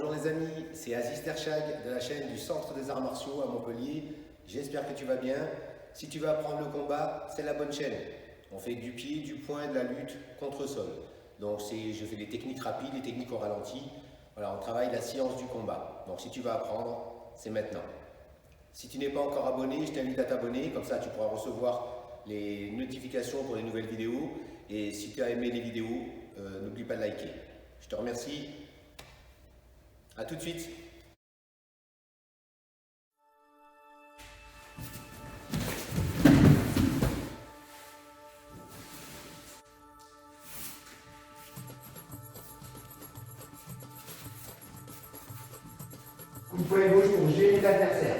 Bonjour les amis, c'est Aziz Terchag de la chaîne du Centre des Arts Martiaux à Montpellier. J'espère que tu vas bien. Si tu veux apprendre le combat, c'est la bonne chaîne. On fait du pied, du poing, de la lutte contre sol. Donc je fais des techniques rapides, des techniques au ralenti. Voilà, on travaille la science du combat. Donc si tu veux apprendre, c'est maintenant. Si tu n'es pas encore abonné, je t'invite à t'abonner. Comme ça, tu pourras recevoir les notifications pour les nouvelles vidéos. Et si tu as aimé les vidéos, n'oublie pas de liker. Je te remercie. A tout de suite. Coup de poing gauche pour gêner l'adversaire.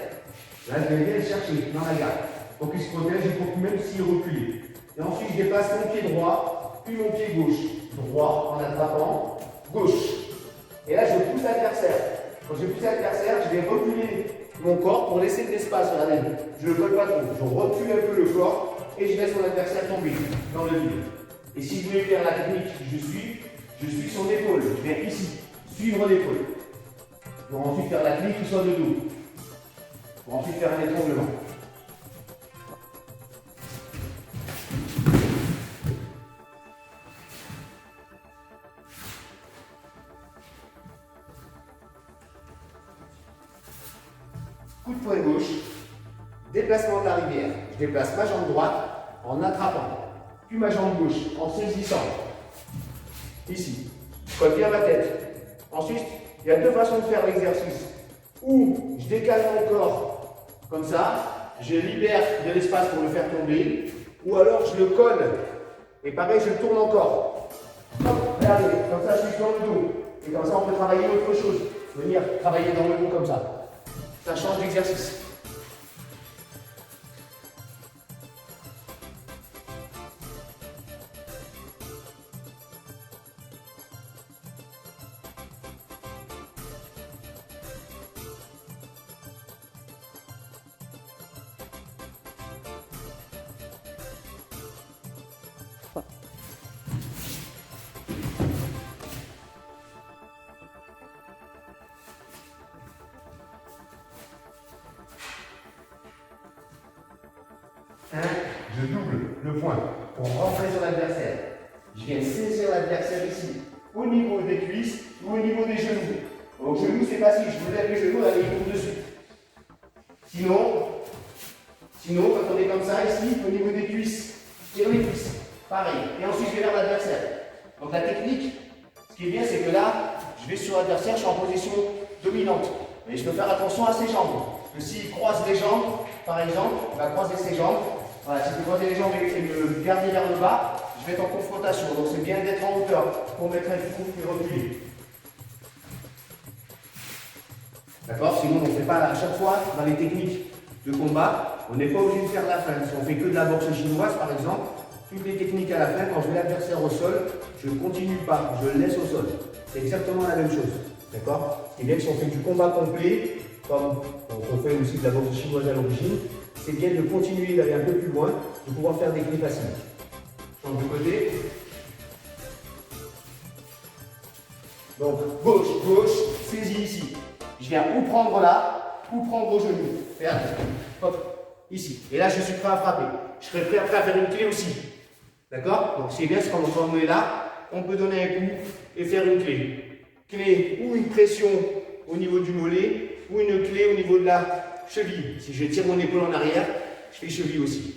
Là, je vais bien le chercher dans la garde pour qu'il se protège et pour que même s'il recule. Et ensuite, je dépasse mon pied droit, puis mon pied gauche. Droit en attrapant, gauche. Et là, je pousse l'adversaire. Quand je pousse l'adversaire, je vais reculer mon corps pour laisser de l'espace. Regardez, je ne le colle pas trop. Je recule un peu le corps et je laisse mon adversaire tomber dans le vide. Et si je voulais faire la technique, je suis son épaule. Je viens ici, suivre l'épaule. Pour ensuite faire la clé qui soit de dos. Pour ensuite faire un étranglement. Coup de poing gauche, déplacement de la rivière. Je déplace ma jambe droite en attrapant, puis ma jambe gauche en saisissant. Ici, je colle bien ma tête. Ensuite, il y a deux façons de faire l'exercice. Ou je décale mon corps comme ça, je libère de l'espace pour le faire tomber, ou alors je le colle et pareil, je le tourne encore. Hop, regardez, comme ça je suis dans le dos. Et comme ça on peut travailler autre chose. Venir travailler dans le dos comme ça. Ça change d'exercice. Je double le point pour rentrer sur l'adversaire. Je viens saisir l'adversaire ici, au niveau des cuisses ou au niveau des genoux. Au genou, c'est facile, je vous lève les genoux, allez, il tombe dessus. Sinon, quand on est comme ça, ici, au niveau des cuisses, je tire les cuisses. Pareil. Et ensuite, je vais vers l'adversaire. Donc la technique, ce qui est bien, c'est que là, je vais sur l'adversaire, je suis en position dominante. Mais je peux faire attention à ses jambes. Parce que s'il croise les jambes, par exemple, il va croiser ses jambes. Voilà, si vous croisez les jambes et me garder vers le bas, je vais être en confrontation. Donc c'est bien d'être en hauteur pour mettre un coup et reculer. D'accord? Sinon, on ne fait pas à chaque fois dans les techniques de combat, on n'est pas obligé de faire la fin. Si on fait que de la boxe chinoise, par exemple, toutes les techniques à la fin, quand je mets l'adversaire au sol, je ne continue pas, je le laisse au sol. C'est exactement la même chose. D'accord? Ce qui est bien que si on fait du combat complet, comme on fait aussi de la boxe chinoise à l'origine, c'est bien de continuer d'aller un peu plus loin, de pouvoir faire des clés faciles. Change de côté. Donc, gauche, gauche, saisie ici. Je viens ou prendre là, ou prendre au genou. Regardez. Hop, ici. Et là, je suis prêt à frapper. Je serai prêt après à faire une clé aussi. D'accord? Donc, c'est bien, c'est quand on est là, on peut donner un coup et faire une clé. Clé ou une pression au niveau du mollet, ou une clé au niveau de la cheville. Si je tire mon épaule en arrière, je fais cheville aussi.